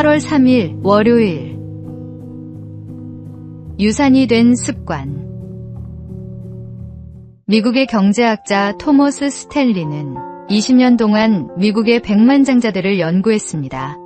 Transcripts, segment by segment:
8월 3일 월요일. 유산이 된 습관. 미국의 경제학자 토머스 스탠리는 20년 동안 미국의 백만장자들을 연구했습니다.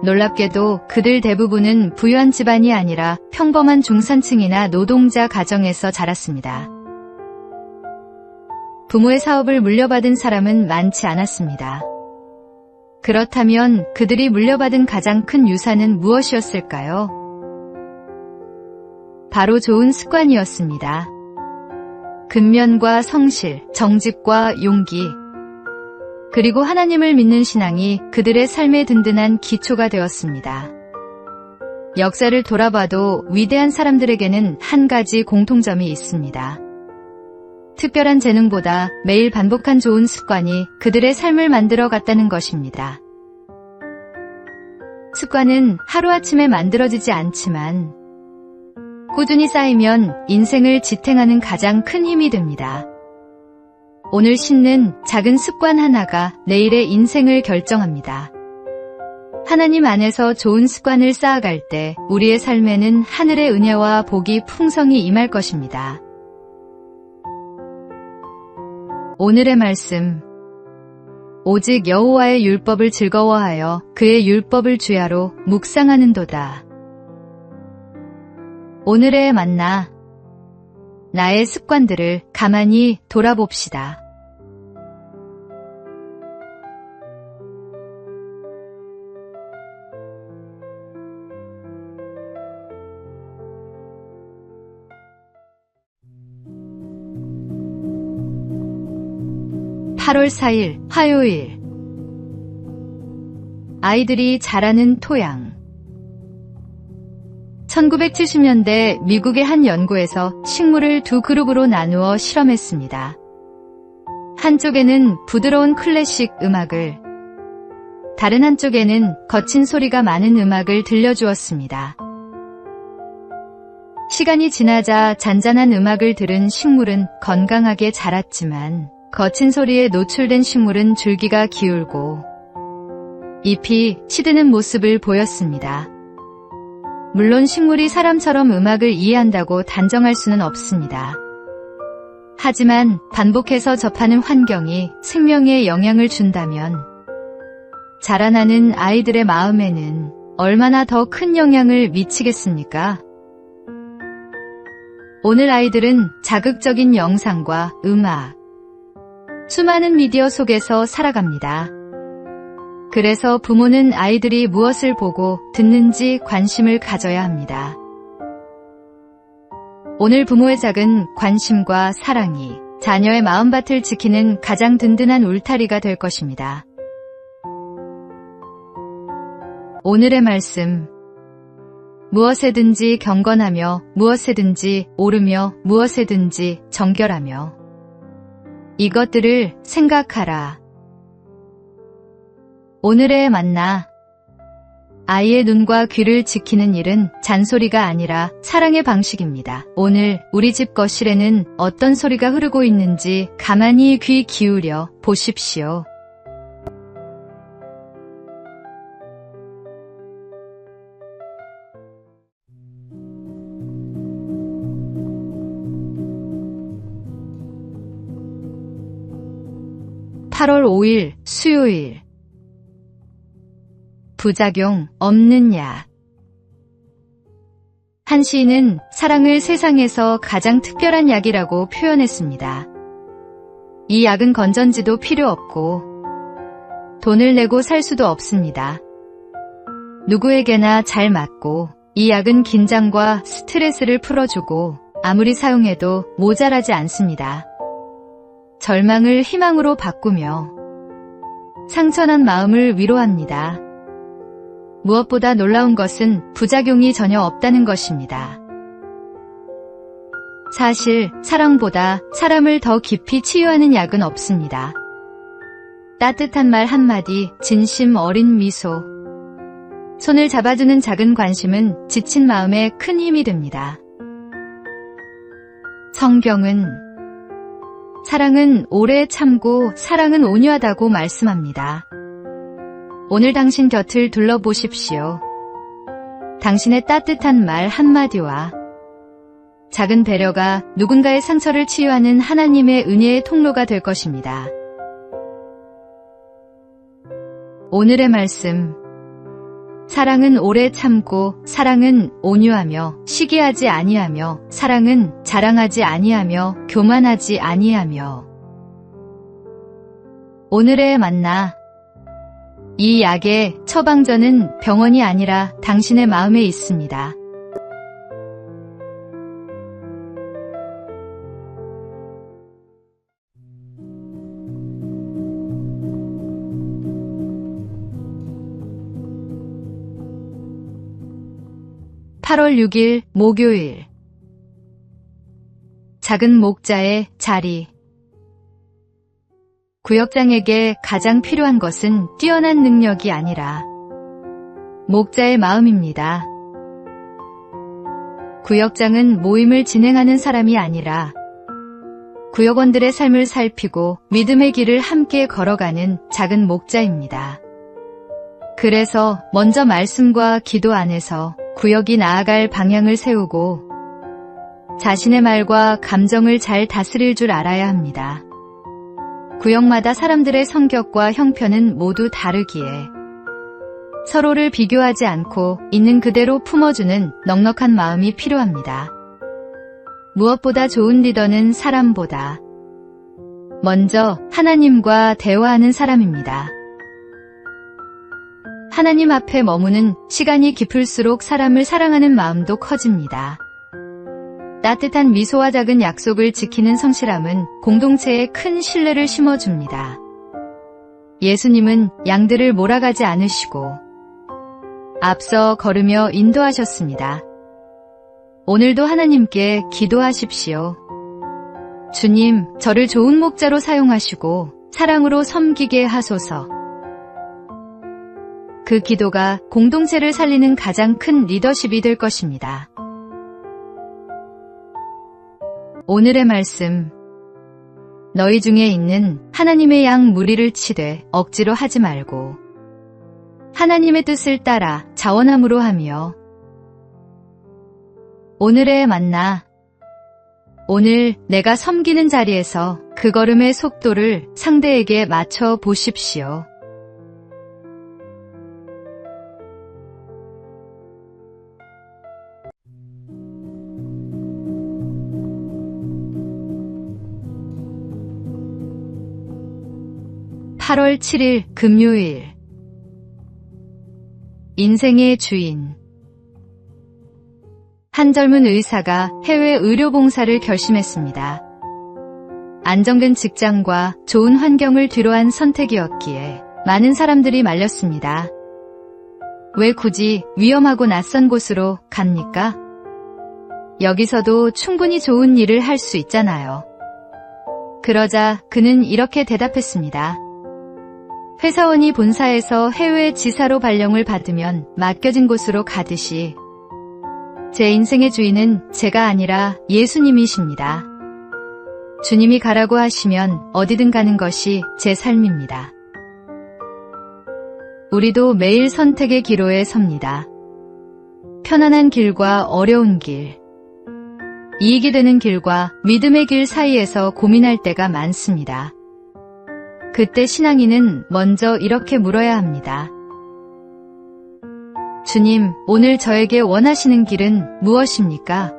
놀랍게도 그들 대부분은 부유한 집안이 아니라 평범한 중산층이나 노동자 가정에서 자랐습니다. 부모의 사업을 물려받은 사람은 많지 않았습니다. 그렇다면 그들이 물려받은 가장 큰 유산은 무엇이었을까요? 바로 좋은 습관이었습니다. 근면과 성실, 정직과 용기, 그리고 하나님을 믿는 신앙이 그들의 삶의 든든한 기초가 되었습니다. 역사를 돌아봐도 위대한 사람들에게는 한 가지 공통점이 있습니다. 특별한 재능보다 매일 반복한 좋은 습관이 그들의 삶을 만들어 갔다는 것입니다. 습관은 하루아침에 만들어지지 않지만 꾸준히 쌓이면 인생을 지탱하는 가장 큰 힘이 됩니다. 오늘 신는 작은 습관 하나가 내일의 인생을 결정합니다. 하나님 안에서 좋은 습관을 쌓아갈 때 우리의 삶에는 하늘의 은혜와 복이 풍성히 임할 것입니다. 오늘의 말씀. 오직 여호와의 율법을 즐거워하여 그의 율법을 주야로 묵상하는도다. 오늘의 만나. 나의 습관들을 가만히 돌아봅시다. (8월 4일) 화요일. 아이들이 자라는 토양. 1970년대 미국의 한 연구에서 식물을 두 그룹으로 나누어 실험했습니다. 한쪽에는 부드러운 클래식 음악을, 다른 한쪽에는 거친 소리가 많은 음악을 들려주었습니다. 시간이 지나자 잔잔한 음악을 들은 식물은 건강하게 자랐지만 거친 소리에 노출된 식물은 줄기가 기울고 잎이 시드는 모습을 보였습니다. 물론 식물이 사람처럼 음악을 이해한다고 단정할 수는 없습니다. 하지만 반복해서 접하는 환경이 생명에 영향을 준다면 자라나는 아이들의 마음에는 얼마나 더 큰 영향을 미치겠습니까? 오늘 아이들은 자극적인 영상과 음악, 수많은 미디어 속에서 살아갑니다. 그래서 부모는 아이들이 무엇을 보고 듣는지 관심을 가져야 합니다. 오늘 부모의 작은 관심과 사랑이 자녀의 마음밭을 지키는 가장 든든한 울타리가 될 것입니다. 오늘의 말씀. 무엇에든지 경건하며 무엇에든지 옳으며 무엇에든지 정결하며 이것들을 생각하라. 오늘의 만나. 아이의 눈과 귀를 지키는 일은 잔소리가 아니라 사랑의 방식입니다. 오늘 우리 집 거실에는 어떤 소리가 흐르고 있는지 가만히 귀 기울여 보십시오. (8월 5일) 수요일. 부작용 없는 약. 한 시인은 사랑을 세상에서 가장 특별한 약이라고 표현했습니다. 이 약은 건전지도 필요 없고 돈을 내고 살 수도 없습니다. 누구에게나 잘 맞고 이 약은 긴장과 스트레스를 풀어주고 아무리 사용해도 모자라지 않습니다. 절망을 희망으로 바꾸며 상처난 마음을 위로합니다. 무엇보다 놀라운 것은 부작용이 전혀 없다는 것입니다. 사실 사랑보다 사람을 더 깊이 치유하는 약은 없습니다. 따뜻한 말 한마디, 진심 어린 미소, 손을 잡아주는 작은 관심은 지친 마음에 큰 힘이 됩니다. 성경은 사랑은 오래 참고 사랑은 온유하다고 말씀합니다. 오늘 당신 곁을 둘러보십시오. 당신의 따뜻한 말 한마디와 작은 배려가 누군가의 상처를 치유하는 하나님의 은혜의 통로가 될 것입니다. 오늘의 말씀. 사랑은 오래 참고, 사랑은 온유하며, 시기하지 아니하며, 사랑은 자랑하지 아니하며, 교만하지 아니하며. 오늘의 만나. 이 약의 처방전은 병원이 아니라 당신의 마음에 있습니다. (8월 6일) 목요일. 작은 목자의 자리. 구역장에게 가장 필요한 것은 뛰어난 능력이 아니라 목자의 마음입니다. 구역장은 모임을 진행하는 사람이 아니라 구역원들의 삶을 살피고 믿음의 길을 함께 걸어가는 작은 목자입니다. 그래서 먼저 말씀과 기도 안에서 구역이 나아갈 방향을 세우고 자신의 말과 감정을 잘 다스릴 줄 알아야 합니다. 구역마다 사람들의 성격과 형편은 모두 다르기에 서로를 비교하지 않고 있는 그대로 품어주는 넉넉한 마음이 필요합니다. 무엇보다 좋은 리더는 사람보다 먼저 하나님과 대화하는 사람입니다. 하나님 앞에 머무는 시간이 깊을수록 사람을 사랑하는 마음도 커집니다. 따뜻한 미소와 작은 약속을 지키는 성실함은 공동체에 큰 신뢰를 심어줍니다. 예수님은 양들을 몰아가지 않으시고 앞서 걸으며 인도하셨습니다. 오늘도 하나님께 기도하십시오. 주님, 저를 좋은 목자로 사용하시고 사랑으로 섬기게 하소서. 그 기도가 공동체를 살리는 가장 큰 리더십이 될 것입니다. 오늘의 말씀. 너희 중에 있는 하나님의 양 무리를 치되 억지로 하지 말고 하나님의 뜻을 따라 자원함으로 하며. 오늘의 만나. 오늘 내가 섬기는 자리에서 그 걸음의 속도를 상대에게 맞춰 보십시오. (8월 7일) 금요일. 인생의 주인. 한 젊은 의사가 해외 의료봉사를 결심했습니다. 안정된 직장과 좋은 환경을 뒤로한 선택이었기에 많은 사람들이 말렸습니다. 왜 굳이 위험하고 낯선 곳으로 갑니까? 여기서도 충분히 좋은 일을 할 수 있잖아요. 그러자 그는 이렇게 대답했습니다. 회사원이 본사에서 해외 지사로 발령을 받으면 맡겨진 곳으로 가듯이 제 인생의 주인은 제가 아니라 예수님이십니다. 주님이 가라고 하시면 어디든 가는 것이 제 삶입니다. 우리도 매일 선택의 기로에 섭니다. 편안한 길과 어려운 길, 이익이 되는 길과 믿음의 길 사이에서 고민할 때가 많습니다. 그때 신앙인은 먼저 이렇게 물어야 합니다. 주님, 오늘 저에게 원하시는 길은 무엇입니까?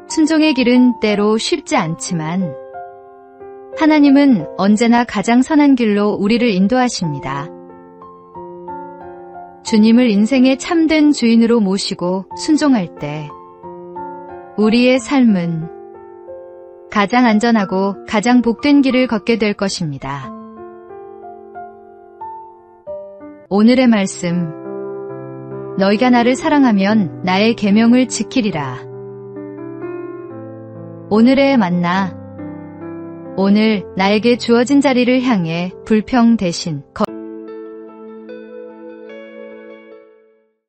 순종의 길은 때로 쉽지 않지만 하나님은 언제나 가장 선한 길로 우리를 인도하십니다. 주님을 인생의 참된 주인으로 모시고 순종할 때 우리의 삶은 가장 안전하고 가장 복된 길을 걷게 될 것입니다. 오늘의 말씀. 너희가 나를 사랑하면 나의 계명을 지키리라. 오늘의 만나. 오늘 나에게 주어진 자리를 향해 불평 대신